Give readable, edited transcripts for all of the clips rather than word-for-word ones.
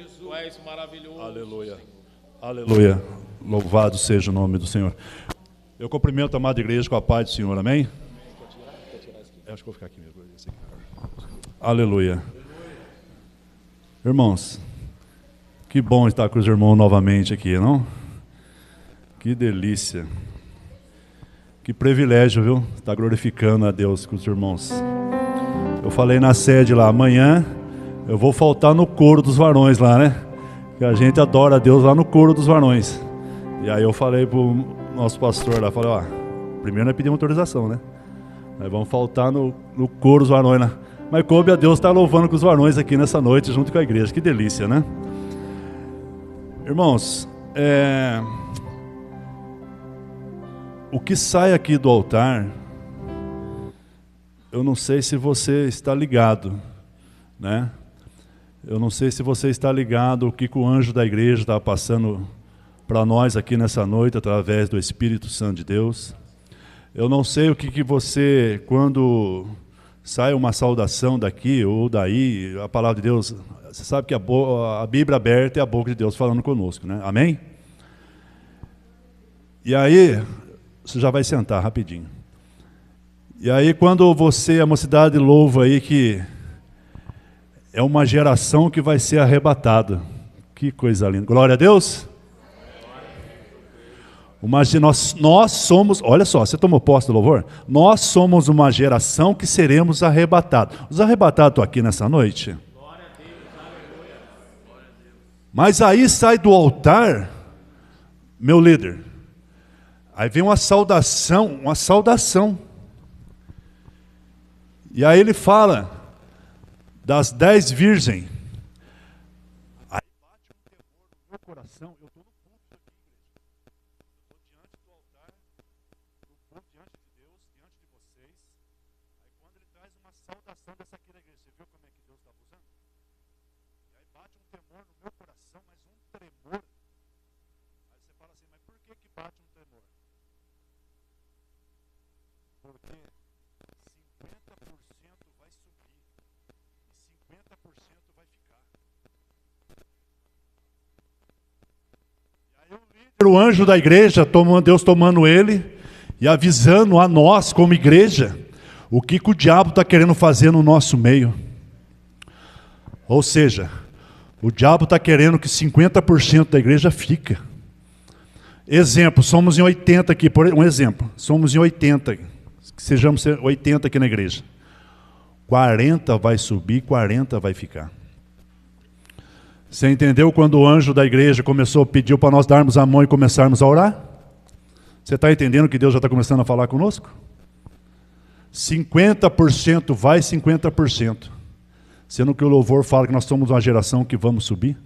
Tu és maravilhoso. Aleluia. Aleluia. Louvado seja o nome do Senhor. Eu cumprimento a amada igreja com a paz do Senhor, amém? Acho que vou ficar aqui mesmo. Aleluia. Irmãos, que bom estar com os irmãos novamente aqui, não? Que delícia. Que privilégio, viu? Estar glorificando a Deus com os irmãos. Eu falei na sede lá, amanhã eu vou faltar no coro dos varões lá, né? Que a gente adora a Deus lá no coro dos varões. E aí eu falei pro nosso pastor lá, falei, ó, primeiro nós pedimos autorização, né? Nós vamos faltar no coro dos varões lá. Mas coube a Deus estar louvando com os varões aqui nessa noite, junto com a igreja. Que delícia, né? Irmãos, o que sai aqui do altar, eu não sei se você está ligado, né? Eu não sei se você está ligado o que o anjo da igreja está passando para nós aqui nessa noite, através do Espírito Santo de Deus. Eu não sei o que você, quando sai uma saudação daqui ou daí, a palavra de Deus, você sabe que a Bíblia aberta é a boca de Deus falando conosco, né? Amém? E aí, você já vai sentar rapidinho. E aí, quando você, a mocidade louva aí que é uma geração que vai ser arrebatada. Que coisa linda. Glória a Deus. Nós somos, olha só, você tomou posse do louvor? Nós somos uma geração que seremos arrebatados. Os arrebatados estão aqui nessa noite? Glória a Deus, aleluia. Glória a Deus. Mas aí sai do altar, meu líder, aí vem uma saudação. E aí ele fala das 10 virgens. Aí bate um temor no meu coração, eu estou no culto aqui, igreja. Eu estou diante do altar, no culto diante de Deus, diante de vocês. Aí quando ele traz uma saudação dessa aqui da igreja, você viu como é que Deus está usando? E aí bate um temor no meu coração, mas um tremor. Aí você fala assim, mas por que bate um tremor? Porque 50% vai subir e 50% vai ficar. E aí o anjo da igreja, Deus tomando ele e avisando a nós como igreja o que o diabo está querendo fazer no nosso meio. Ou seja, o diabo está querendo que 50% da igreja fica. Exemplo, somos em 80 aqui, um exemplo, somos em 80, que sejamos 80 aqui na igreja. 40 vai subir, 40 vai ficar. Você entendeu quando o anjo da igreja pediu para nós darmos a mão e começarmos a orar? Você está entendendo que Deus já está começando a falar conosco? 50% vai, 50%. Sendo que o louvor fala que nós somos uma geração que vamos subir.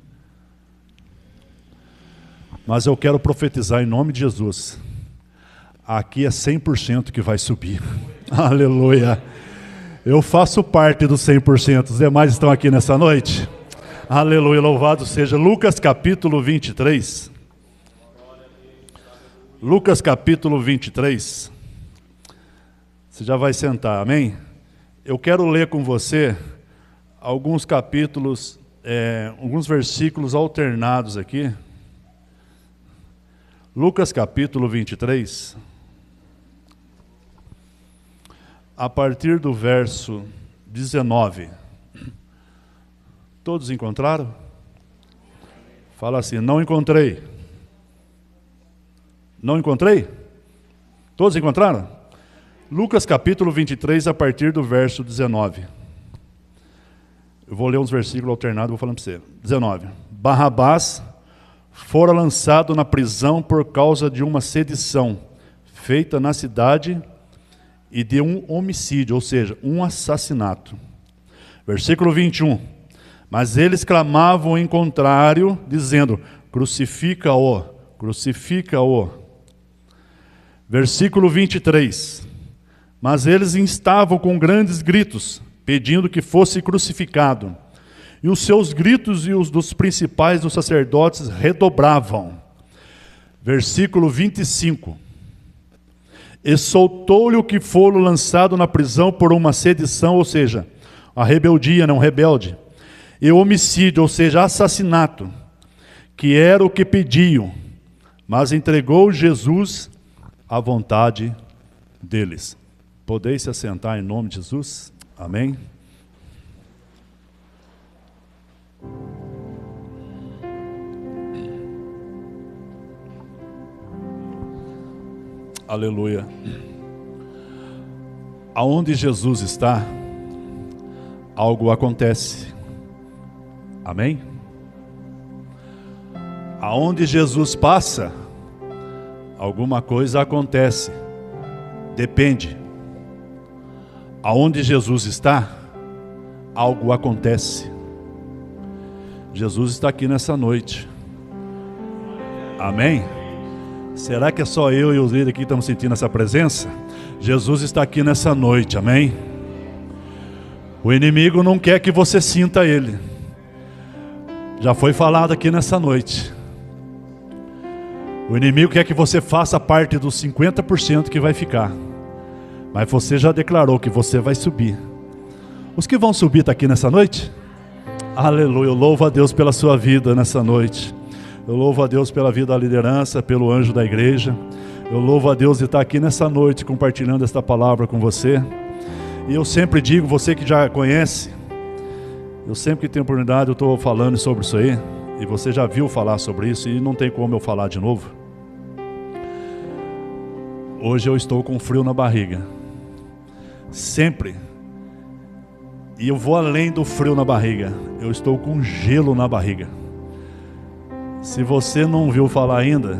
Mas eu quero profetizar em nome de Jesus. Aqui é 100% que vai subir. Aleluia. Eu faço parte dos 100%. Os demais estão aqui nessa noite. Aleluia, louvado seja. Lucas capítulo 23. Lucas capítulo 23. Você já vai sentar, amém? Eu quero ler com você alguns capítulos, alguns versículos alternados aqui. Lucas capítulo 23. A partir do verso 19. Todos encontraram? Fala assim, não encontrei. Não encontrei? Todos encontraram? Lucas capítulo 23, a partir do verso 19. Eu vou ler uns versículos alternados, vou falando para você. 19. Barrabás fora lançado na prisão por causa de uma sedição feita na cidade e de um homicídio, ou seja, um assassinato. Versículo 21. Mas eles clamavam em contrário, dizendo, crucifica-o, crucifica-o. Versículo 23. Mas eles instavam com grandes gritos, pedindo que fosse crucificado. E os seus gritos e os dos principais dos sacerdotes redobravam. Versículo 25. E soltou-lhe o que fora lançado na prisão por uma sedição, ou seja, a rebeldia, não rebelde. e homicídio, ou seja, assassinato, que era o que pediam, mas entregou Jesus à vontade deles. Podeis se assentar em nome de Jesus? Amém? Aleluia. Aonde Jesus está, algo acontece. Amém? Aonde Jesus passa, alguma coisa acontece. Depende. Aonde Jesus está, algo acontece. Jesus está aqui nessa noite. Amém? Será que é só eu e os líderes aqui que estamos sentindo essa presença? Jesus está aqui nessa noite, amém? O inimigo não quer que você sinta Ele. Já foi falado aqui nessa noite. O inimigo quer que você faça parte dos 50% que vai ficar. Mas você já declarou que você vai subir. Os que vão subir estão aqui nessa noite? Aleluia, eu louvo a Deus pela sua vida nessa noite. Eu louvo a Deus pela vida da liderança, pelo anjo da igreja. Eu louvo a Deus de estar aqui nessa noite compartilhando esta palavra com você. E eu sempre digo, você que já conhece, eu sempre que tenho oportunidade eu estou falando sobre isso aí. E você já viu falar sobre isso e não tem como eu falar de novo. Hoje eu estou com frio na barriga. Sempre. E eu vou além do frio na barriga. Eu estou com gelo na barriga. Se você não ouviu falar ainda,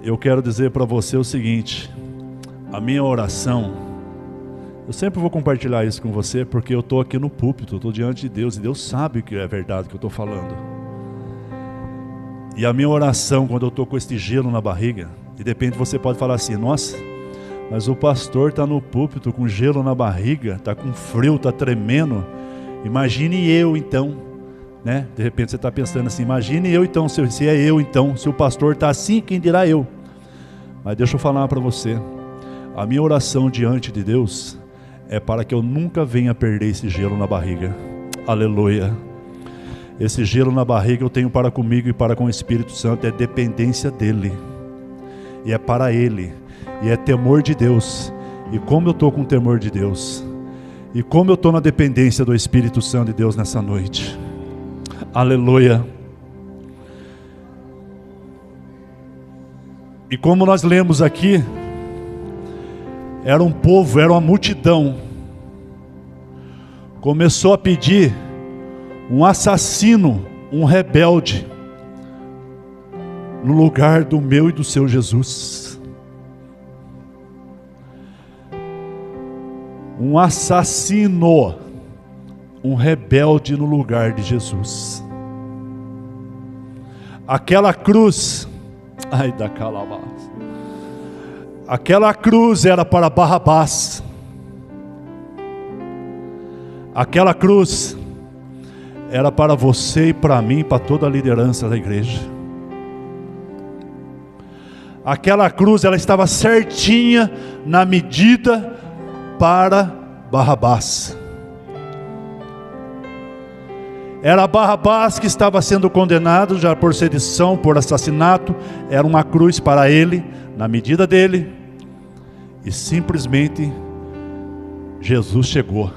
eu quero dizer para você o seguinte: a minha oração, eu sempre vou compartilhar isso com você, porque eu estou aqui no púlpito, eu estou diante de Deus, e Deus sabe que é verdade que eu estou falando. E a minha oração, quando eu estou com este gelo na barriga, e de repente você pode falar assim: nossa, mas o pastor está no púlpito com gelo na barriga, está com frio, está tremendo, imagine eu então. Né? De repente você está pensando assim: imagine eu então, se é eu então, se o pastor está assim, quem dirá eu? Mas deixa eu falar para você, a minha oração diante de Deus é para que eu nunca venha perder esse gelo na barriga. Aleluia. Esse gelo na barriga eu tenho para comigo e para com o Espírito Santo, é dependência dele, e é para ele, e é temor de Deus. E como eu estou com temor de Deus, e como eu estou na dependência do Espírito Santo de Deus nessa noite. Aleluia. E como nós lemos aqui, era um povo, era uma multidão, começou a pedir um assassino, um rebelde, no lugar do meu e do seu Jesus. Um assassino, um rebelde no lugar de Jesus. Aquela cruz, ai da calabás, aquela cruz era para Barrabás. Aquela cruz era para você e para mim, para toda a liderança da igreja. Aquela cruz, ela estava certinha na medida para Barrabás. Era Barrabás que estava sendo condenado já por sedição, por assassinato. Era uma cruz para ele, na medida dele. E simplesmente Jesus chegou.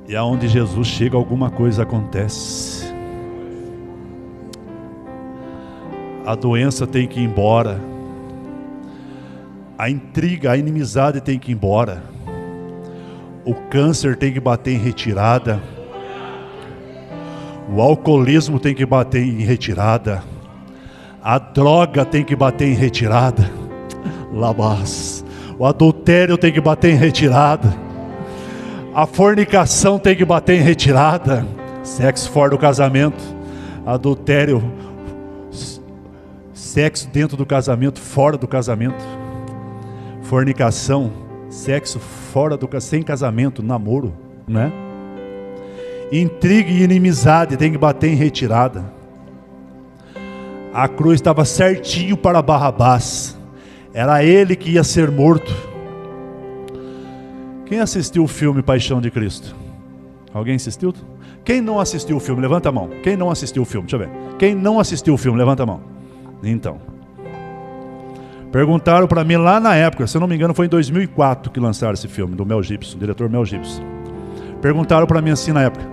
E aonde Jesus chega, alguma coisa acontece. A doença tem que ir embora. A intriga, a inimizade tem que ir embora. O câncer tem que bater em retirada. O alcoolismo tem que bater em retirada. A droga tem que bater em retirada. Labás. O adultério tem que bater em retirada. A fornicação tem que bater em retirada. Sexo fora do casamento. Adultério. Sexo dentro do casamento, fora do casamento. Fornicação. Sexo fora do casamento, sem casamento, namoro, né? Intriga e inimizade tem que bater em retirada. A cruz estava certinho para Barrabás. Era ele que ia ser morto. Quem assistiu o filme Paixão de Cristo? Alguém assistiu? Quem não assistiu o filme, levanta a mão. Quem não assistiu o filme? Deixa eu ver. Quem não assistiu o filme, levanta a mão. Então, perguntaram para mim lá na época, se eu não me engano foi em 2004 que lançaram esse filme, do Mel Gibson, diretor Mel Gibson. Perguntaram para mim assim na época,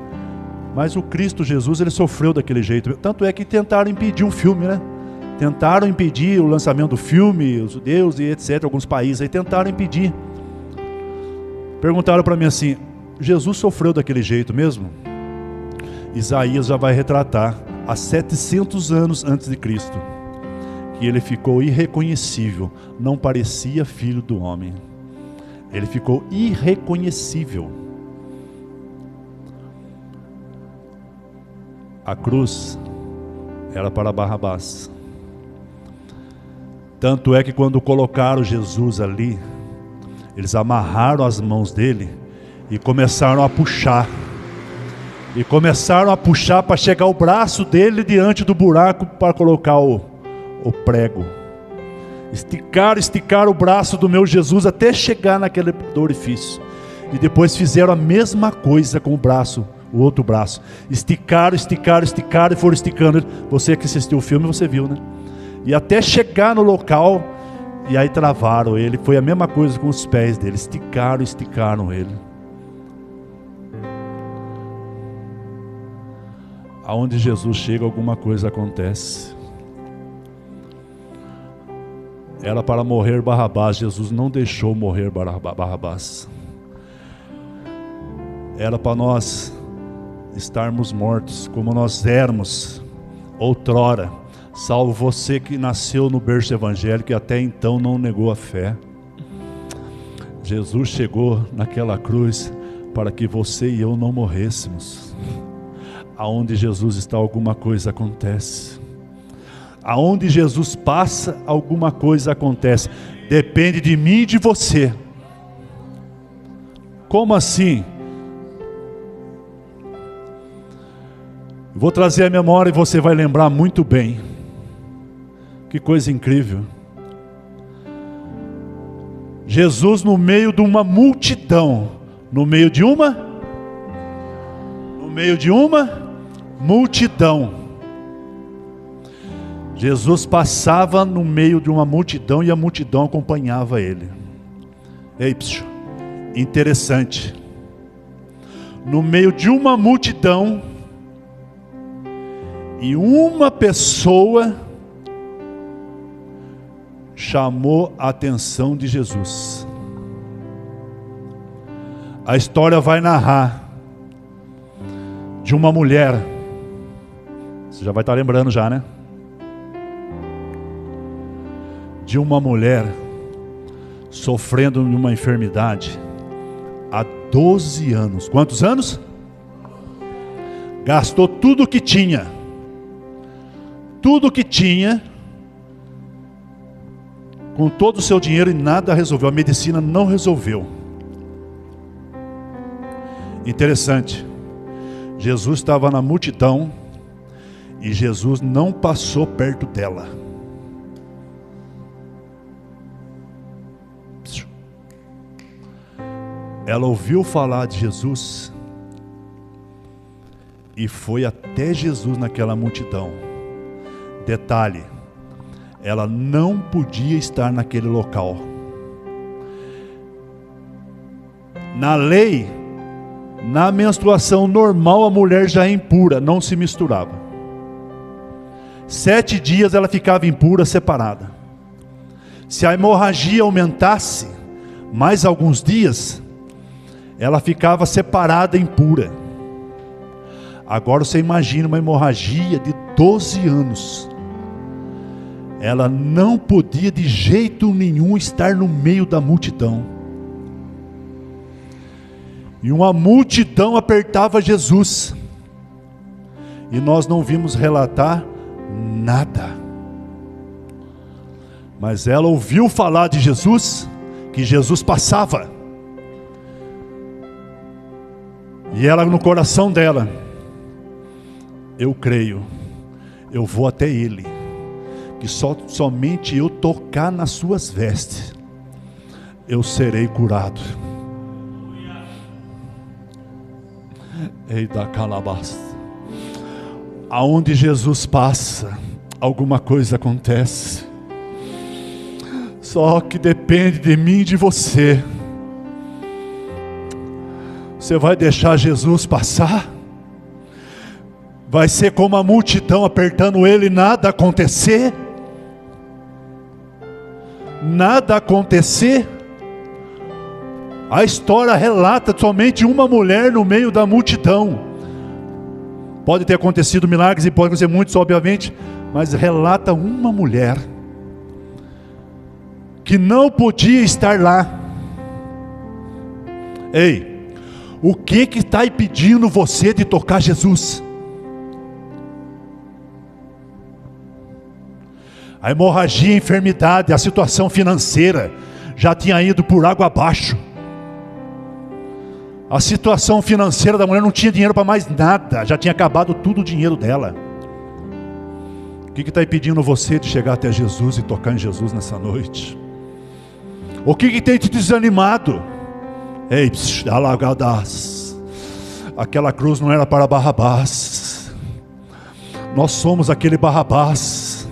mas o Cristo Jesus, ele sofreu daquele jeito. Tanto é que tentaram impedir o filme, né? Tentaram impedir o lançamento do filme, os judeus e etc, alguns países aí tentaram impedir. Perguntaram para mim assim, Jesus sofreu daquele jeito mesmo? Isaías já vai retratar, há 700 anos antes de Cristo, que ele ficou irreconhecível, não parecia filho do homem. Ele ficou irreconhecível. A cruz era para Barrabás. Tanto é que quando colocaram Jesus ali, eles amarraram as mãos dele e começaram a puxar. E começaram a puxar para chegar o braço dele diante do buraco para colocar o prego. Esticaram o braço do meu Jesus até chegar naquele orifício. E depois fizeram a mesma coisa com o braço, o outro braço. Esticaram e foram esticando. Você que assistiu o filme, você viu, né? E até chegar no local, e aí travaram ele. Foi a mesma coisa com os pés dele. Esticaram ele. Aonde Jesus chega, alguma coisa acontece. Era para morrer Barrabás. Jesus não deixou morrer Barrabás. Era para nós estarmos mortos, como nós éramos outrora, salvo você que nasceu no berço evangélico e até então não negou a fé. Jesus chegou naquela cruz para que você e eu não morrêssemos. Aonde Jesus está, alguma coisa acontece. Aonde Jesus passa, alguma coisa acontece. Depende de mim e de você. Como assim? Vou trazer a memória e você vai lembrar muito bem. Que coisa incrível. Jesus no meio de uma multidão. No meio de uma multidão. Jesus passava no meio de uma multidão e a multidão acompanhava ele. Ei, interessante. No meio de uma multidão e uma pessoa chamou a atenção de Jesus. A história vai narrar de uma mulher. Você já vai estar lembrando já, né? De uma mulher sofrendo de uma enfermidade há 12 anos. Quantos anos? Gastou tudo que tinha. Tudo que tinha. Com todo o seu dinheiro e nada resolveu. A medicina não resolveu. Interessante. Jesus estava na multidão e Jesus não passou perto dela. Ela ouviu falar de Jesus e foi até Jesus naquela multidão. Detalhe, ela não podia estar naquele local. Na lei, na menstruação normal, a mulher já é impura, não se misturava. 7 dias ela ficava impura, separada. Se a hemorragia aumentasse mais alguns dias, ela ficava separada, impura. Agora você imagina uma hemorragia de 12 anos. Ela não podia de jeito nenhum estar no meio da multidão. E uma multidão apertava Jesus. E nós não vimos relatar nada. Mas ela ouviu falar de Jesus, que Jesus passava. E ela no coração dela, eu creio, eu vou até Ele, que somente eu tocar nas suas vestes, eu serei curado. Ei da calabás. Aonde Jesus passa, alguma coisa acontece. Só que depende de mim e de você. Você vai deixar Jesus passar? Vai ser como a multidão apertando ele e nada acontecer? Nada acontecer? A história relata somente uma mulher no meio da multidão. Pode ter acontecido milagres e pode acontecer muitos, obviamente, mas relata uma mulher que não podia estar lá. Ei, o que está impedindo você de tocar Jesus? A hemorragia, a enfermidade, a situação financeira já tinha ido por água abaixo. A situação financeira da mulher não tinha dinheiro para mais nada, já tinha acabado tudo o dinheiro dela. O que está impedindo você de chegar até Jesus e tocar em Jesus nessa noite? O que tem te desanimado? Ei, alagadas. Aquela cruz não era para Barrabás. Nós somos aquele Barrabás.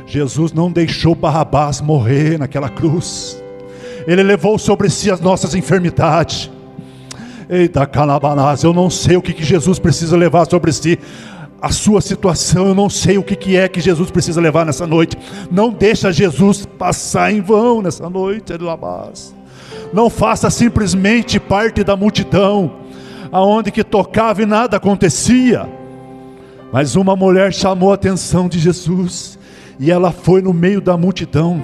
Jesus não deixou Barrabás morrer naquela cruz. Ele levou sobre si as nossas enfermidades. Eita, calabanás, eu não sei o que Jesus precisa levar sobre si. A sua situação, eu não sei o que é que Jesus precisa levar nessa noite. Não deixa Jesus passar em vão nessa noite. Não faça simplesmente parte da multidão, aonde que tocava e nada acontecia. Mas uma mulher chamou a atenção de Jesus, e ela foi no meio da multidão.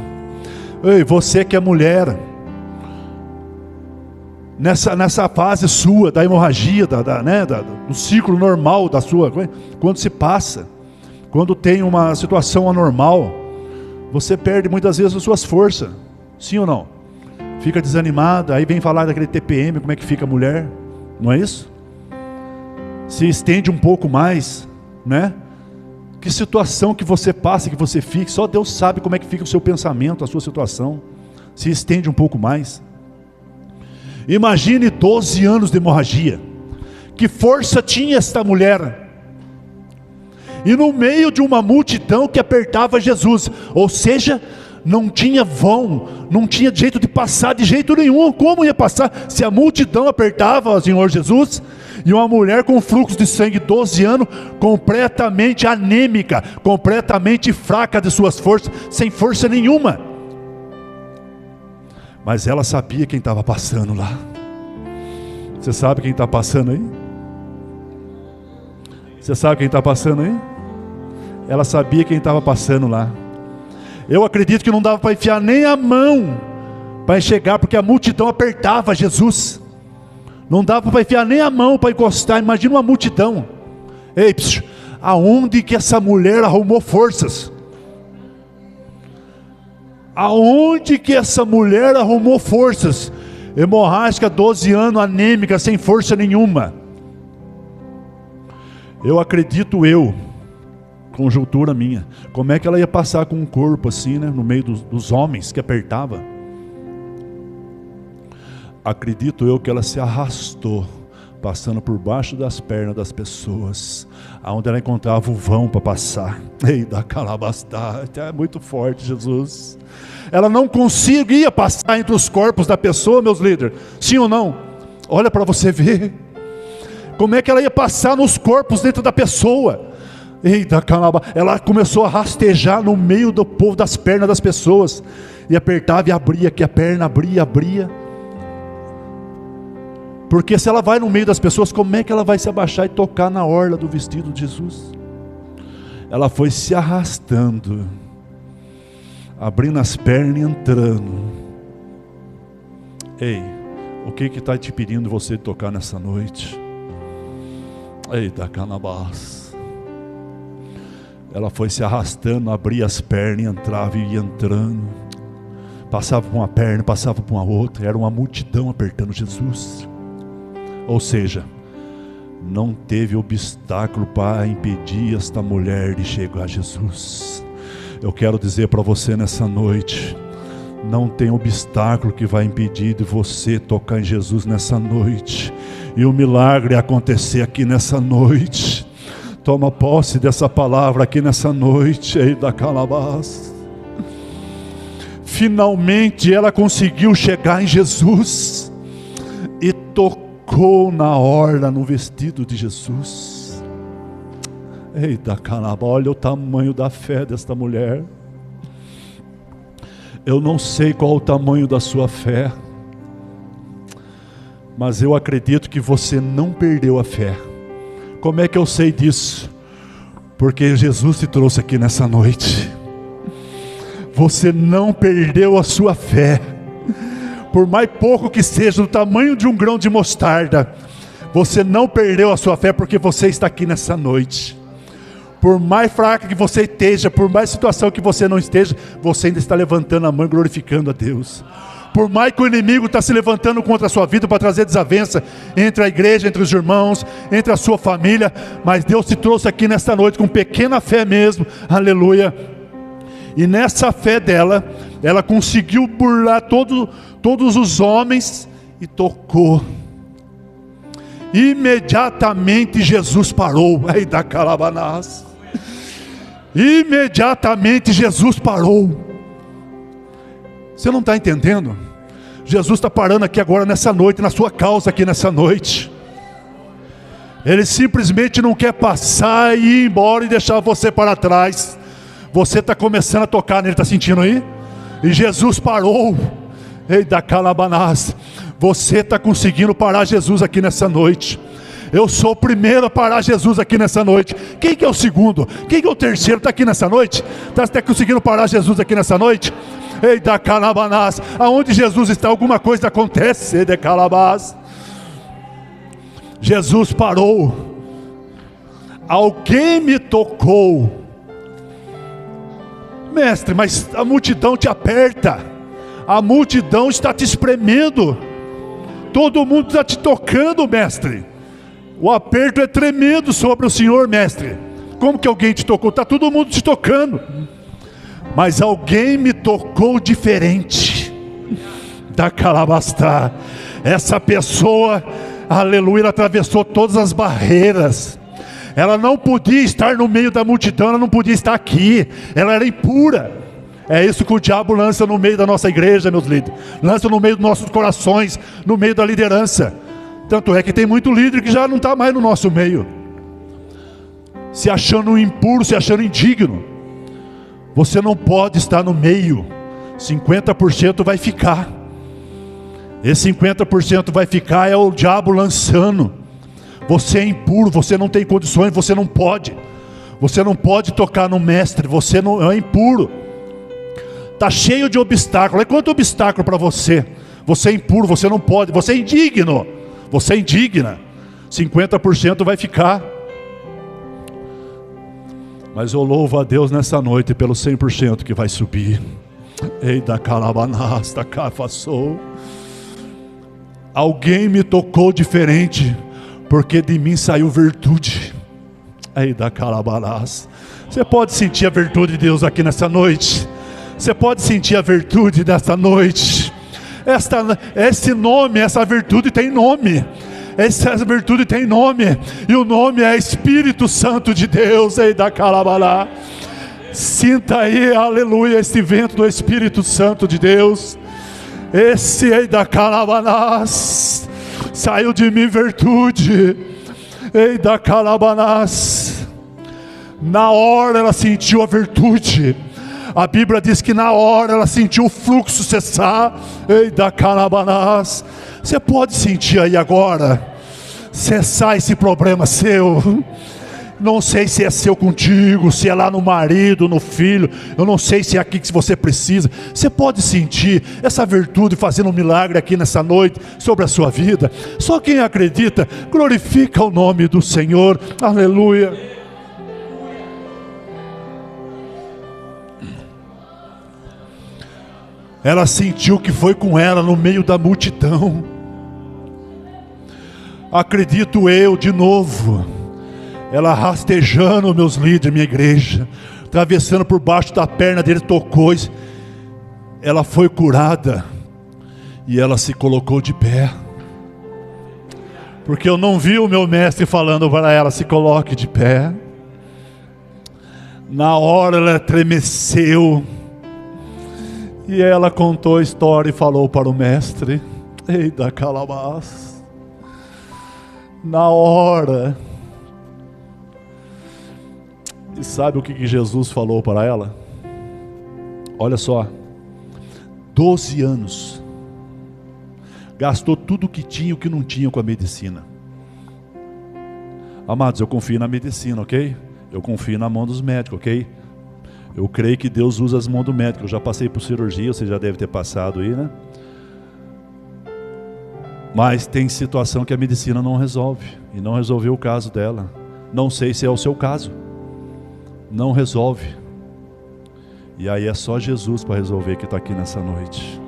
Ei, você que é mulher, nessa fase sua, da hemorragia, do ciclo normal da sua, quando se passa, quando tem uma situação anormal, você perde muitas vezes as suas forças, sim ou não? Fica desanimada, aí vem falar daquele TPM, como é que fica a mulher, não é isso? Se estende um pouco mais, né? Que situação que você passa, que você fica, só Deus sabe como é que fica o seu pensamento, a sua situação, se estende um pouco mais. Imagine 12 anos de hemorragia. Que força tinha esta mulher? E no meio de uma multidão que apertava Jesus. Ou seja, não tinha vão, não tinha jeito de passar de jeito nenhum. Como ia passar se a multidão apertava o Senhor Jesus? E uma mulher com fluxo de sangue 12 anos, completamente anêmica, completamente fraca de suas forças, sem força nenhuma. Mas ela sabia quem estava passando lá. Você sabe quem está passando aí? Você sabe quem está passando aí? Ela sabia quem estava passando lá. Eu acredito que não dava para enfiar nem a mão para chegar, porque a multidão apertava Jesus. Não dava para enfiar nem a mão para encostar. Imagina uma multidão. Ei, aonde que essa mulher arrumou forças? Aonde que essa mulher arrumou forças? Hemorrágica, 12 anos, anêmica, sem força nenhuma. Eu acredito, conjuntura minha, como é que ela ia passar com um corpo assim, né, no meio dos homens que apertava? Acredito eu que ela se arrastou, passando por baixo das pernas das pessoas, aonde ela encontrava o vão para passar. Ei, da calabastá, é muito forte, Jesus. Ela não conseguia passar entre os corpos da pessoa, meus líderes, sim ou não? Olha para você ver, como é que ela ia passar nos corpos dentro da pessoa? Eita, ela começou a rastejar no meio do povo, das pernas das pessoas, e apertava e abria, que a perna abria. Porque se ela vai no meio das pessoas, como é que ela vai se abaixar e tocar na orla do vestido de Jesus? Ela foi se arrastando, abrindo as pernas e entrando. Ei, o que está te impedindo você de tocar nessa noite? Eita, canabás. Ela foi se arrastando, abria as pernas e entrava e ia entrando. Passava por uma perna, passava por uma outra. Era uma multidão apertando Jesus. Ou seja, não teve obstáculo para impedir esta mulher de chegar a Jesus. Eu quero dizer para você nessa noite, Não tem obstáculo que vai impedir de você tocar em Jesus nessa noite e o milagre acontecer aqui nessa noite. Toma posse dessa palavra aqui nessa noite, aí da Calabás. Finalmente ela conseguiu chegar em Jesus e tocou na orla, no vestido de Jesus. Eita Calabás, olha o tamanho da fé desta mulher. Eu não sei qual o tamanho da sua fé, mas eu acredito que você não perdeu a fé. Como é que eu sei disso? Porque Jesus te trouxe aqui nessa noite. Você não perdeu a sua fé, por mais pouco que seja, do tamanho de um grão de mostarda. Você não perdeu a sua fé, porque você está aqui nessa noite. Por mais fraca que você esteja, por mais situação que você não esteja, você ainda está levantando a mão e glorificando a Deus. Por mais que o inimigo está se levantando contra a sua vida para trazer desavença entre a igreja, entre os irmãos, entre a sua família, mas Deus te trouxe aqui nesta noite com pequena fé mesmo, aleluia. E nessa fé dela, ela conseguiu burlar todos os homens e tocou. Imediatamente Jesus parou. Aí da Calabanás. Imediatamente Jesus parou. Você não está entendendo? Jesus está parando aqui agora nessa noite, na sua causa aqui nessa noite. Ele simplesmente não quer passar e ir embora e deixar você para trás. Você está começando a tocar nele, está sentindo aí? E Jesus parou. Ei da Calabanás. Você está conseguindo parar Jesus aqui nessa noite. Eu sou o primeiro a parar Jesus aqui nessa noite. Quem que é o segundo? Quem que é o terceiro? Está aqui nessa noite? Está conseguindo parar Jesus aqui nessa noite? Ei da Calabanás. Aonde Jesus está, alguma coisa acontece. Ei da Calabás. Jesus parou. Alguém me tocou. Mestre, mas a multidão te aperta. A multidão está te espremendo. Todo mundo está te tocando, mestre. O aperto é tremendo sobre o Senhor, mestre. Como que alguém te tocou? Está todo mundo te tocando. Mas alguém me tocou diferente. Da Calabastá. Essa pessoa, aleluia, ela atravessou todas as barreiras. Ela não podia estar no meio da multidão, ela não podia estar aqui. Ela era impura. É isso que o diabo lança no meio da nossa igreja, meus líderes. Lança no meio dos nossos corações, no meio da liderança. Tanto é que tem muito líder que já não está mais no nosso meio, se achando impuro, se achando indigno. Você não pode estar no meio. 50% vai ficar. Esse 50% vai ficar, é o diabo lançando. Você é impuro, você não tem condições, você não pode. Você não pode tocar no mestre, você não é impuro. Está cheio de obstáculos. É quanto obstáculo para você? Você é impuro, você não pode, você é indigno. Você é indigna. 50% vai ficar. Mas eu louvo a Deus nessa noite pelo 100% que vai subir. Ei da Calabanás, da Cafaçou. Alguém me tocou diferente, porque de mim saiu virtude. Ei da Calabanás. Você pode sentir a virtude de Deus aqui nessa noite. Você pode sentir a virtude dessa noite. Esse nome, essa virtude tem nome. Essa virtude tem nome. E o nome é Espírito Santo de Deus. Ei da Calabalá. Sinta aí, aleluia, esse vento do Espírito Santo de Deus. Esse ei da Calabanás. Saiu de mim virtude. Ei da Calabanás. Na hora ela sentiu a virtude. A Bíblia diz que na hora ela sentiu o fluxo cessar. Ei da Calabanás. Você pode sentir aí agora cessar esse problema seu. Não sei se é seu contigo, se é lá no marido, no filho. Eu não sei se é aqui que você precisa. Você pode sentir essa virtude fazendo um milagre aqui nessa noite sobre a sua vida. Só quem acredita, glorifica o nome do Senhor. Aleluia. Ela sentiu que foi com ela no meio da multidão. Acredito eu de novo. Ela rastejando, meus líderes, minha igreja, atravessando por baixo da perna dele, tocou. ela foi curada e ela se colocou de pé. Porque eu não vi o meu mestre falando para ela: se coloque de pé. Na hora ela estremeceu. E ela contou a história e falou para o mestre. Eita, calabás. Na hora. E sabe o que Jesus falou para ela? Olha só. 12 anos. Gastou tudo o que tinha e o que não tinha com a medicina. Amados, eu confio na medicina, ok? Eu confio na mão dos médicos, ok? Eu creio que Deus usa as mãos do médico. Eu já passei por cirurgia, você já deve ter passado aí, né? Mas tem situação que a medicina não resolve. E não resolveu o caso dela. Não sei se é o seu caso. Não resolve. E aí é só Jesus para resolver, que está aqui nessa noite.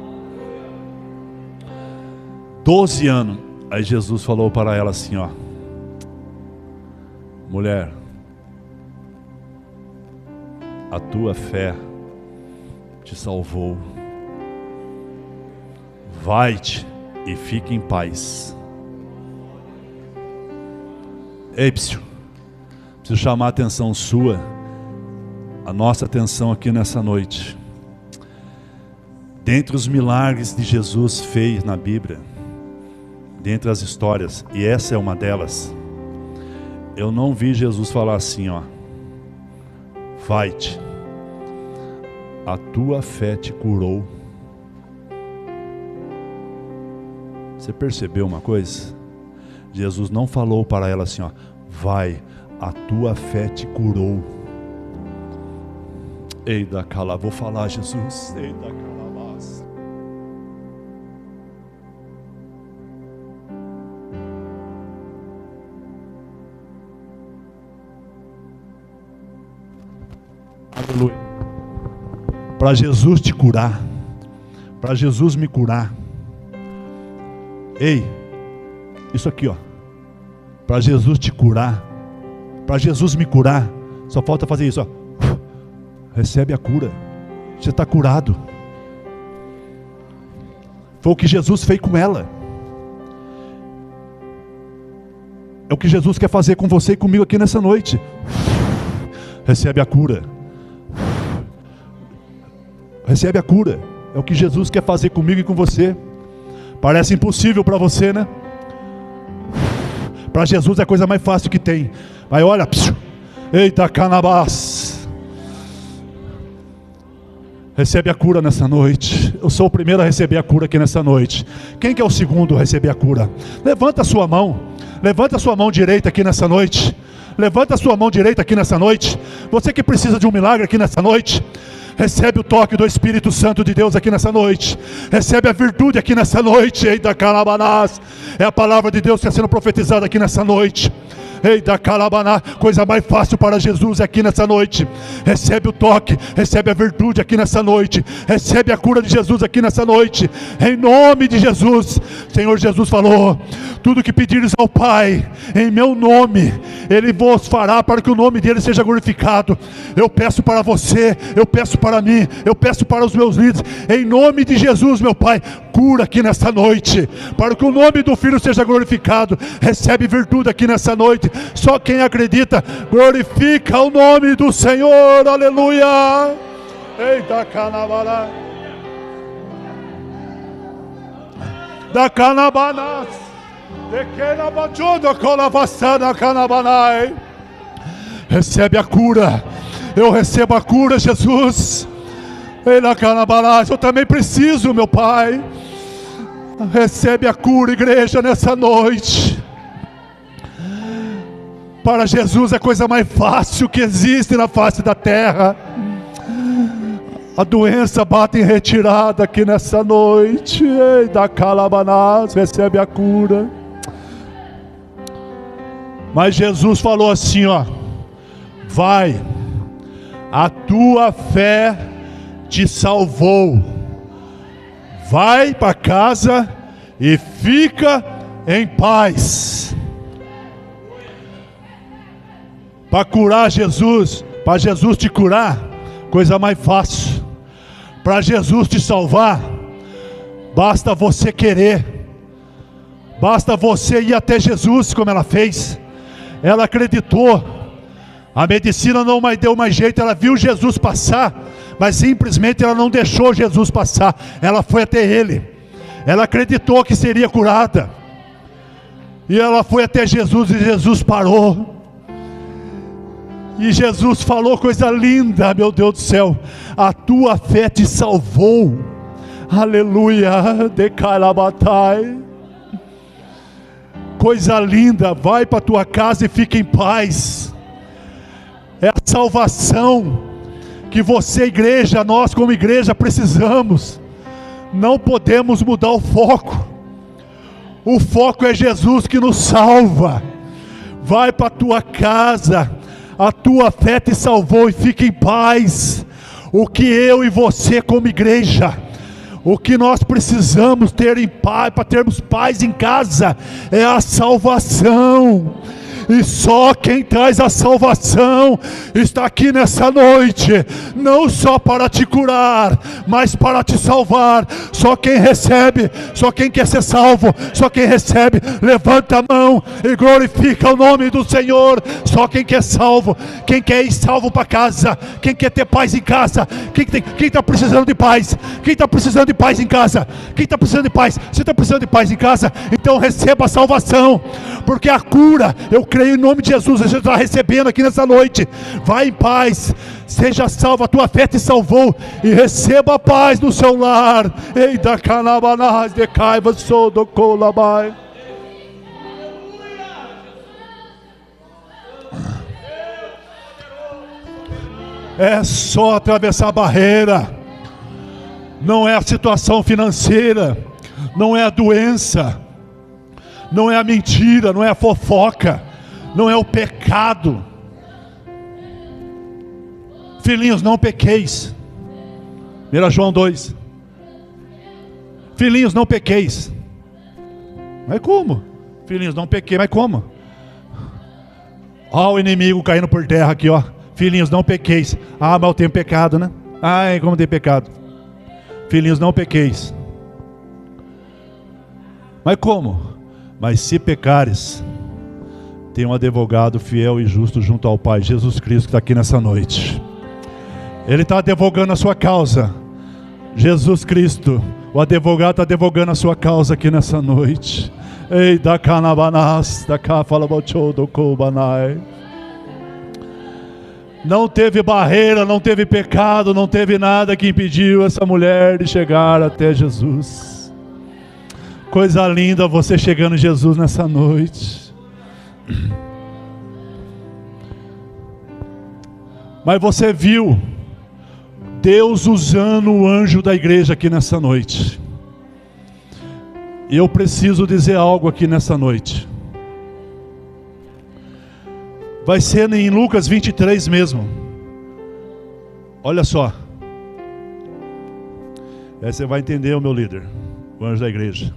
12 anos. Aí Jesus falou para ela assim, ó: mulher, a tua fé te salvou. Vai-te e fique em paz. Ei, preciso chamar a atenção sua, a nossa atenção aqui nessa noite. Dentre os milagres que Jesus fez na Bíblia, dentre as histórias, e essa é uma delas, eu não vi Jesus falar assim, ó: vai-te, a tua fé te curou. Você percebeu uma coisa? Jesus não falou para ela assim, ó: vai, a tua fé te curou. Ei da cala, vou falar, Jesus. Ei da calabás. Aleluia. Para Jesus te curar, para Jesus me curar. Ei, isso aqui, ó. Para Jesus te curar, para Jesus me curar, só falta fazer isso, ó. Recebe a cura. Você está curado. Foi o que Jesus fez com ela. É o que Jesus quer fazer com você e comigo aqui nessa noite. Recebe a cura. Recebe a cura. É o que Jesus quer fazer comigo e com você. Parece impossível para você, né? Para Jesus é a coisa mais fácil que tem. Mas olha, eita canabás. Recebe a cura nessa noite. Eu sou o primeiro a receber a cura aqui nessa noite. Quem que é o segundo a receber a cura? Levanta a sua mão. Levanta a sua mão direita aqui nessa noite. Levanta a sua mão direita aqui nessa noite. Você que precisa de um milagre aqui nessa noite, recebe o toque do Espírito Santo de Deus aqui nessa noite. Recebe a virtude aqui nessa noite. Eita calabanás. É a palavra de Deus que está sendo profetizada aqui nessa noite. Eita calabaná, coisa mais fácil para Jesus aqui nessa noite. Recebe o toque, recebe a virtude aqui nessa noite. Recebe a cura de Jesus aqui nessa noite. Em nome de Jesus. Senhor Jesus falou: tudo que pedires ao Pai em meu nome, Ele vos fará, para que o nome dele seja glorificado. Eu peço para você, eu peço para mim, eu peço para os meus líderes, em nome de Jesus, meu Pai, cura aqui nessa noite, para que o nome do Filho seja glorificado. Recebe virtude aqui nessa noite. Só quem acredita glorifica o nome do Senhor. Aleluia. Eita canabara. Da canabanas. De que na bajuda colavassana canabanai. Recebe a cura. Eu recebo a cura, Jesus. Eita canabanas. Eu também preciso, meu Pai. Recebe a cura, igreja, nessa noite. Para Jesus é a coisa mais fácil que existe na face da terra. A doença bate em retirada aqui nessa noite. Ei, da calabanás, recebe a cura. Mas Jesus falou assim, ó: vai, a tua fé te salvou. Vai para casa e fica em paz. Para curar Jesus, para Jesus te curar, coisa mais fácil. Para Jesus te salvar, basta você querer, basta você ir até Jesus, como ela fez. Ela acreditou, a medicina não deu mais jeito, ela viu Jesus passar, mas simplesmente ela não deixou Jesus passar, ela foi até Ele, ela acreditou que seria curada, e ela foi até Jesus, e Jesus parou, e Jesus falou coisa linda, meu Deus do céu: a tua fé te salvou, aleluia, decalabatai. Coisa linda, vai para a tua casa e fica em paz. É a salvação que você, igreja, nós como igreja precisamos. Não podemos mudar o foco. O foco é Jesus que nos salva. Vai para a tua casa, a tua fé te salvou e fica em paz. O que eu e você como igreja, o que nós precisamos ter em paz, para termos paz em casa, é a salvação. E só quem traz a salvação está aqui nessa noite, não só para te curar, mas para te salvar. Só quem recebe, só quem quer ser salvo, só quem recebe, levanta a mão e glorifica o nome do Senhor. Só quem quer salvo, quem quer ir salvo para casa, quem quer ter paz em casa, quem está precisando de paz, quem está precisando de paz em casa, quem está precisando de paz. Você está precisando de paz em casa? Então receba a salvação, porque a cura, eu creio em nome de Jesus, você está recebendo aqui nessa noite. Vai em paz, seja salvo, a tua fé te salvou, e receba a paz no seu lar. Eida canabanás de caiva sou do colabai. É só atravessar a barreira. Não é a situação financeira, não é a doença, não é a mentira, não é a fofoca, não é o pecado. Filhinhos, não pequeis. 1 João 2. Filhinhos, não pequeis. Mas como? Filhinhos, não pequei, mas como? Ó o inimigo caindo por terra aqui, ó. Filhinhos, não pequeis. Ah, mas eu tenho pecado, né? Ai, como tem pecado. Filhinhos, não pequeis. Mas como? Mas se pecares, tem um advogado fiel e justo junto ao Pai, Jesus Cristo, que está aqui nessa noite. Ele está advogando a sua causa. Jesus Cristo, o advogado está advogando a sua causa aqui nessa noite. Ei, da canabanás, da cá fala bochou do cobanai. Não teve barreira, não teve pecado, não teve nada que impediu essa mulher de chegar até Jesus. Coisa linda você chegando em Jesus nessa noite. Mas você viu Deus usando o anjo da igreja aqui nessa noite. E eu preciso dizer algo aqui nessa noite. Vai ser em Lucas 23 mesmo. Olha só. Aí você vai entender, o meu líder, o anjo da igreja.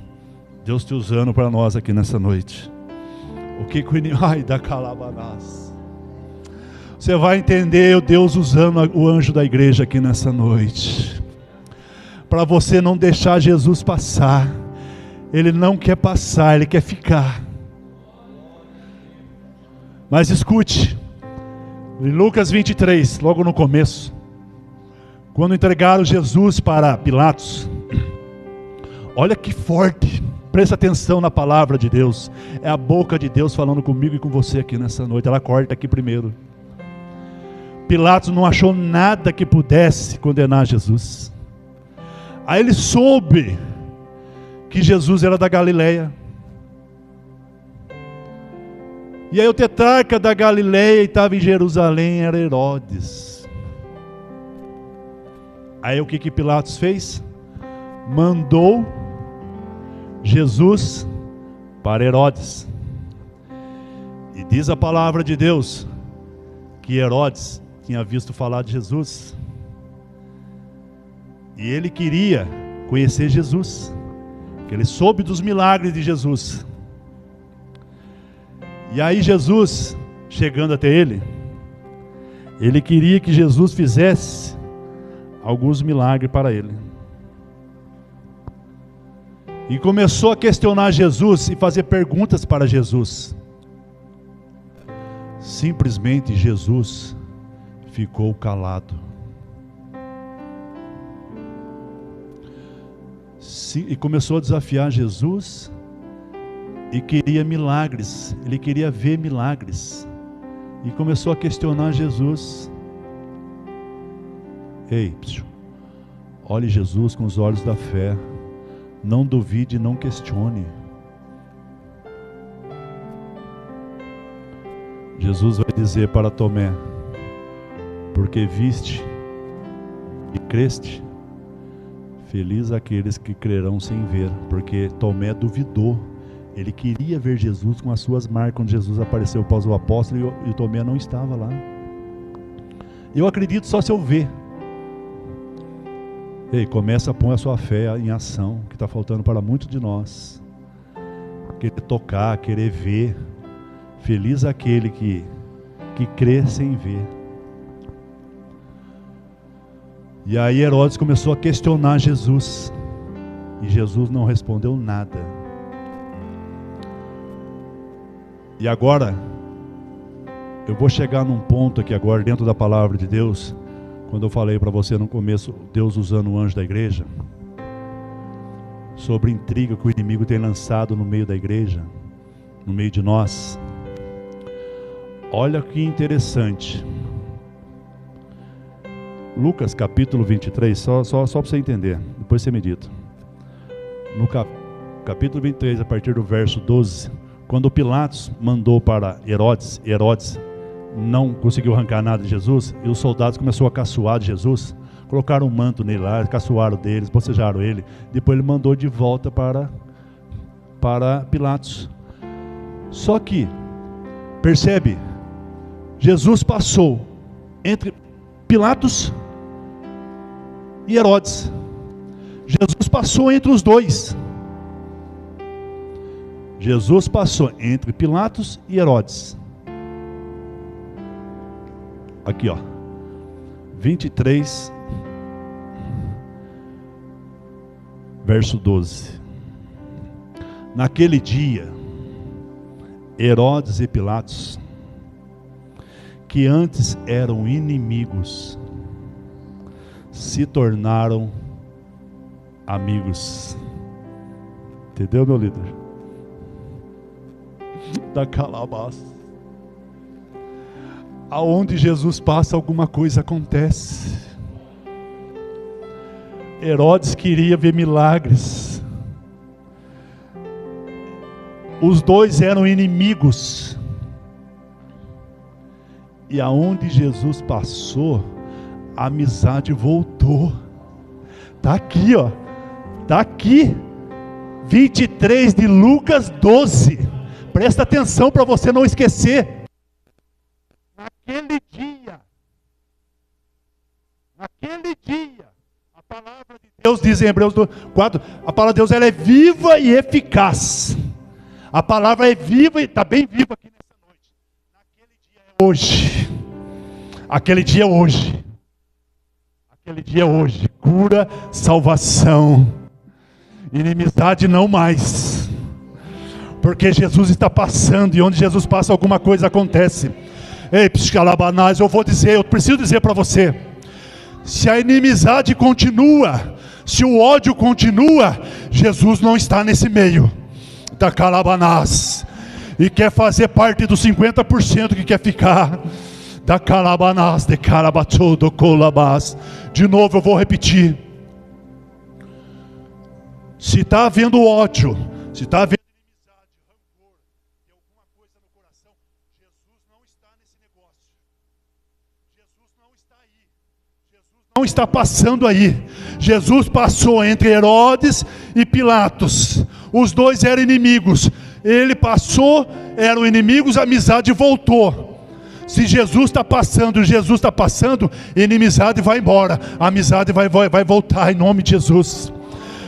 Deus te usando para nós aqui nessa noite. O que o inimigo... Ai, da calabanás. Você vai entender o Deus usando o anjo da igreja aqui nessa noite. Para você não deixar Jesus passar. Ele não quer passar, Ele quer ficar. Mas escute. Em Lucas 23, logo no começo, quando entregaram Jesus para Pilatos, olha que forte. Presta atenção na palavra de Deus. É a boca de Deus falando comigo e com você aqui nessa noite. Ela corta aqui primeiro. Pilatos não achou nada que pudesse condenar Jesus. Aí ele soube que Jesus era da Galileia. E aí o tetrarca da Galileia estava em Jerusalém, era Herodes. Aí o que Pilatos fez? Mandou Jesus para Herodes. E diz a palavra de Deus que Herodes tinha visto falar de Jesus. E ele queria conhecer Jesus, que ele soube dos milagres de Jesus. E aí Jesus, chegando até ele, ele queria que Jesus fizesse alguns milagres para ele. E começou a questionar Jesus e fazer perguntas para Jesus. Simplesmente Jesus ficou calado. E começou a desafiar Jesus e queria milagres. Ele queria ver milagres. E começou a questionar Jesus. Ei, olhe Jesus com os olhos da fé. Não duvide, não questione. Jesus vai dizer para Tomé: porque viste e creste, feliz aqueles que crerão sem ver. Porque Tomé duvidou. Ele queria ver Jesus com as suas marcas. Quando Jesus apareceu para o apóstolo, e o Tomé não estava lá. Eu acredito só se eu ver. Ei, começa a pôr a sua fé em ação, que está faltando para muitos de nós. Querer tocar, querer ver. Feliz aquele que crê sem ver. E aí Herodes começou a questionar Jesus. E Jesus não respondeu nada. E agora, eu vou chegar num ponto aqui agora, dentro da palavra de Deus. Quando eu falei para você no começo, Deus usando o anjo da igreja, sobre a intriga que o inimigo tem lançado no meio da igreja, no meio de nós. Olha que interessante. Lucas capítulo 23, só para você entender, depois você medita. No capítulo 23, a partir do verso 12, quando Pilatos mandou para Herodes, Herodes não conseguiu arrancar nada de Jesus, e os soldados começaram a caçoar de Jesus, colocaram um manto nele lá, caçoaram deles, bocejaram ele, depois ele mandou de volta para Pilatos. Só que, percebe, Jesus passou entre Pilatos e Herodes. Jesus passou entre os dois. Jesus passou entre Pilatos e Herodes. Aqui, ó, 23, verso 12. Naquele dia, Herodes e Pilatos, que antes eram inimigos, se tornaram amigos. Entendeu, meu líder? Da calabaça. Aonde Jesus passa, alguma coisa acontece. Herodes queria ver milagres. Os dois eram inimigos. E aonde Jesus passou, a amizade voltou. Está aqui, ó. Está aqui. 23 de Lucas 12. Presta atenção para você não esquecer. Naquele dia, a palavra de Deus diz em Hebreus 4, a palavra de Deus ela é viva e eficaz. A palavra é viva e está bem viva aqui nessa noite. Naquele dia é hoje. Aquele dia é hoje. Aquele dia é hoje. Cura, salvação. Inimizade não mais. Porque Jesus está passando, e onde Jesus passa alguma coisa acontece. Ei, psicalabanás, eu preciso dizer para você, se a inimizade continua, se o ódio continua, Jesus não está nesse meio da calabanás, e quer fazer parte dos 50% que quer ficar, da calabanás, de carabatou, do colabás. De novo eu vou repetir, se está havendo ódio, se está havendo não está passando aí. Jesus passou entre Herodes e Pilatos. Os dois eram inimigos. Ele passou, eram inimigos, a amizade voltou. Se Jesus está passando, inimizade vai embora. A amizade vai voltar em nome de Jesus.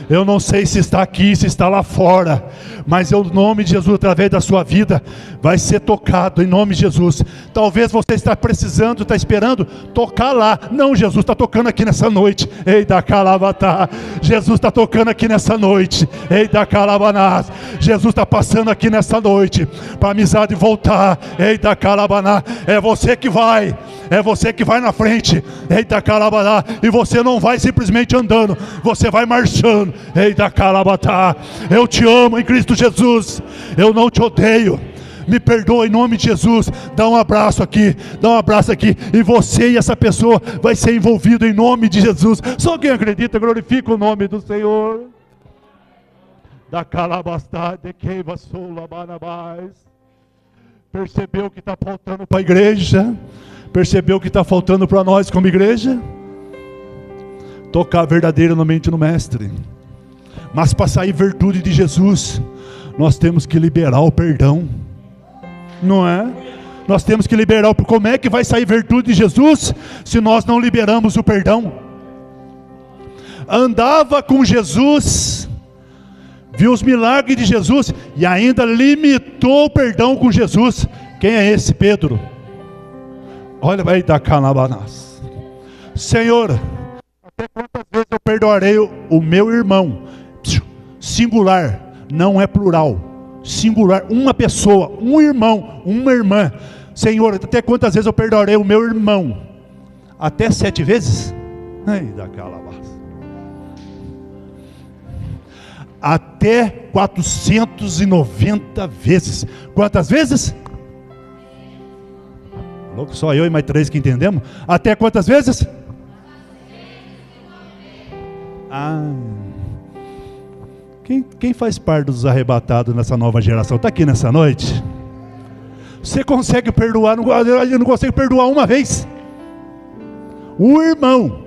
Eu não sei se está aqui, se está lá fora, mas o nome de Jesus, através da sua vida, vai ser tocado, em nome de Jesus. Talvez você está precisando, está esperando tocar lá. Não, Jesus está tocando aqui nessa noite. Eita calabatá. Jesus está tocando aqui nessa noite. Eita calabanás. Jesus está passando aqui nessa noite, para a amizade voltar. Eita calabaná. É você que vai. É você que vai na frente. Eita calabatá. E você não vai simplesmente andando, você vai marchando. Eita calabatá. Eu te amo em Cristo Jesus. Eu não te odeio. Me perdoa em nome de Jesus. Dá um abraço aqui. Dá um abraço aqui. E você e essa pessoa vai ser envolvido em nome de Jesus. Só quem acredita glorifica o nome do Senhor. Da calabastá de queiva sola banabás. Percebeu que está faltando para a igreja? Percebeu que está faltando para nós como igreja? Tocar verdadeiramente no Mestre. Mas para sair virtude de Jesus, nós temos que liberar o perdão. Não é? Nós temos que liberar. Como é que vai sair virtude de Jesus se nós não liberamos o perdão? Andava com Jesus, viu os milagres de Jesus e ainda limitou o perdão com Jesus. Quem é esse? Pedro. Olha, vai dar canabanás. Senhor, até quantas vezes eu perdoarei o meu irmão? Singular, não é plural. Singular, uma pessoa, um irmão, uma irmã. Senhor, até quantas vezes eu perdoarei o meu irmão? Até 7 vezes? Ai, daquela base. Até 490 vezes. Quantas vezes? Louco, só eu e mais 3 que entendemos. Até quantas vezes? Quem faz parte dos arrebatados nessa nova geração? Está aqui nessa noite? Você consegue perdoar? Eu não consigo perdoar uma vez. O irmão,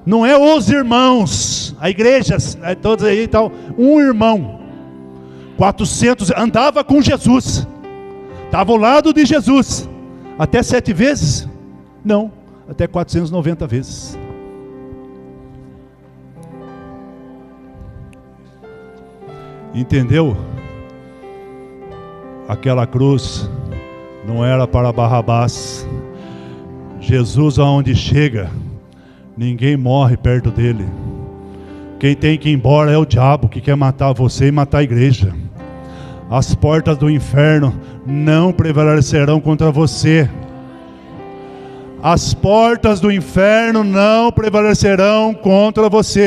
não é os irmãos, a igreja, todos aí e tal. Um irmão, 400, andava com Jesus, estava ao lado de Jesus, até 7 vezes? Não, até 490 vezes. Entendeu? Aquela cruz não era para Barrabás. Jesus, aonde chega, ninguém morre perto dele. Quem tem que ir embora é o diabo, que quer matar você e matar a igreja. As portas do inferno não prevalecerão contra você. As portas do inferno não prevalecerão contra você.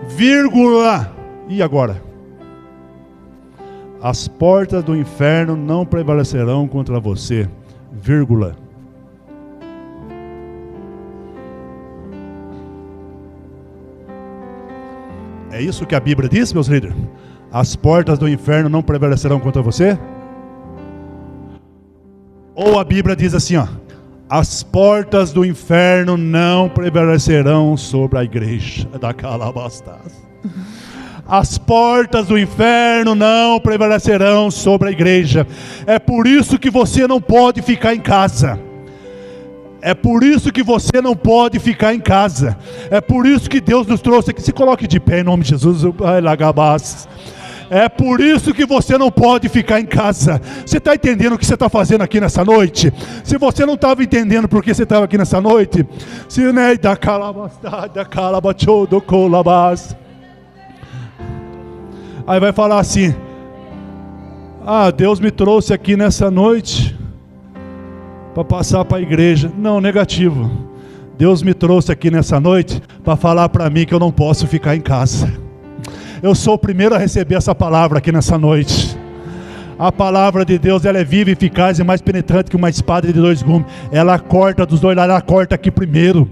Vírgula. E agora? As portas do inferno não prevalecerão contra você, vírgula. É isso que a Bíblia diz, meus líderes? As portas do inferno não prevalecerão contra você? Ou a Bíblia diz assim, ó: as portas do inferno não prevalecerão sobre a igreja da calabastás. As portas do inferno não prevalecerão sobre a igreja. É por isso que você não pode ficar em casa. É por isso que você não pode ficar em casa. É por isso que Deus nos trouxe aqui. Se coloque de pé em nome de Jesus. É por isso que você não pode ficar em casa. Você está entendendo o que você está fazendo aqui nessa noite? Se você não estava entendendo por que você estava aqui nessa noite, se né, da calabastá, da calabachou, do colabás. Aí vai falar assim: Deus me trouxe aqui nessa noite para passar para a igreja. Não, negativo. Deus me trouxe aqui nessa noite para falar para mim que eu não posso ficar em casa. Eu sou o primeiro a receber essa palavra aqui nessa noite. A palavra de Deus, ela é viva, eficaz e mais penetrante que uma espada de 2 gumes. Ela corta dos 2 lados, ela corta aqui primeiro.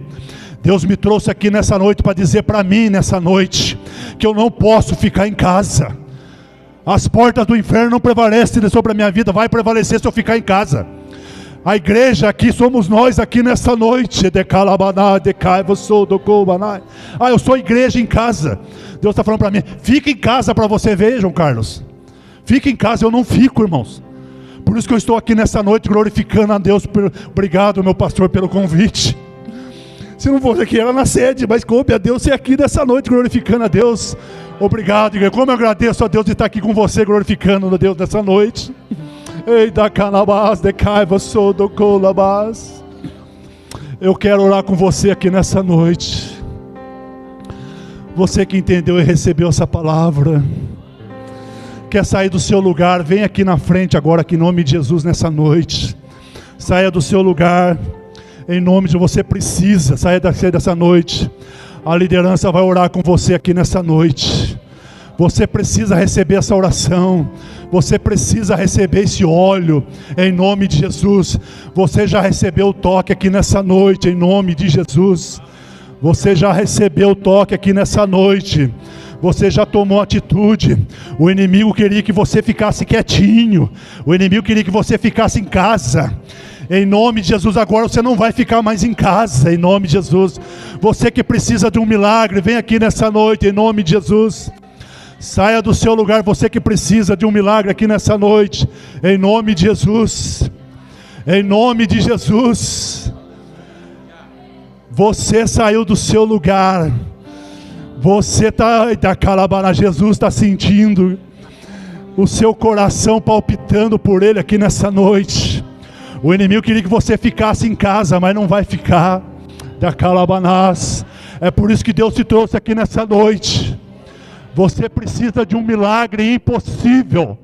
Deus me trouxe aqui nessa noite para dizer para mim nessa noite que eu não posso ficar em casa. As portas do inferno não prevalecem sobre a minha vida. Vai prevalecer se eu ficar em casa. A igreja aqui somos nós aqui nessa noite. Eu sou igreja em casa. Deus está falando para mim: fica em casa para você ver, João Carlos. Fica em casa. Eu não fico, irmãos. Por isso que eu estou aqui nessa noite glorificando a Deus. Obrigado, meu pastor, pelo convite. Se não fosse aqui, era na sede, mas coube a Deus ser aqui nessa noite, glorificando a Deus. Obrigado, igreja. Como eu agradeço a Deus de estar aqui com você, glorificando a Deus nessa noite. Ei, da calabás, de caiva, sou do colabás. Eu quero orar com você aqui nessa noite. Você que entendeu e recebeu essa palavra, quer sair do seu lugar, vem aqui na frente agora, aqui em nome de Jesus, nessa noite. Saia do seu lugar, em nome de você precisa, saia dessa noite. A liderança vai orar com você aqui nessa noite. Você precisa receber essa oração. Você precisa receber esse óleo, em nome de Jesus. Você já recebeu o toque aqui nessa noite, em nome de Jesus. Você já recebeu o toque aqui nessa noite. Você já tomou atitude. O inimigo queria que você ficasse quietinho. O inimigo queria que você ficasse em casa. Em nome de Jesus, agora você não vai ficar mais em casa, em nome de Jesus. Você que precisa de um milagre, vem aqui nessa noite, em nome de Jesus. Saia do seu lugar, você que precisa de um milagre aqui nessa noite, em nome de Jesus. Em nome de Jesus. Você saiu do seu lugar. Você está calabana, Jesus está sentindo o seu coração palpitando por Ele aqui nessa noite. O inimigo queria que você ficasse em casa, mas não vai ficar. Da calabanás. É por isso que Deus te trouxe aqui nessa noite. Você precisa de um milagre impossível.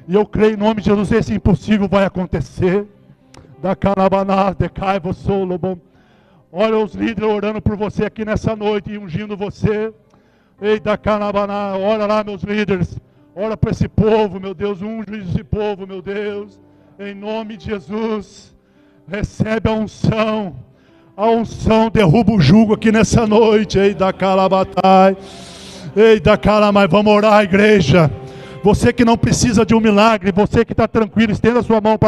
E eu creio em nome de Jesus, esse impossível vai acontecer. Da calabanás, de caivo solobom. Olha os líderes orando por você aqui nessa noite e ungindo você. Ei, da calabanás, ora lá, meus líderes. Ora para esse povo, meu Deus, unge esse povo, meu Deus. Em nome de Jesus, recebe a unção derruba o jugo aqui nessa noite. Ei, da calabatai, ei, da calamai, vamos orar, igreja. Você que não precisa de um milagre, você que está tranquilo, estenda a sua mão para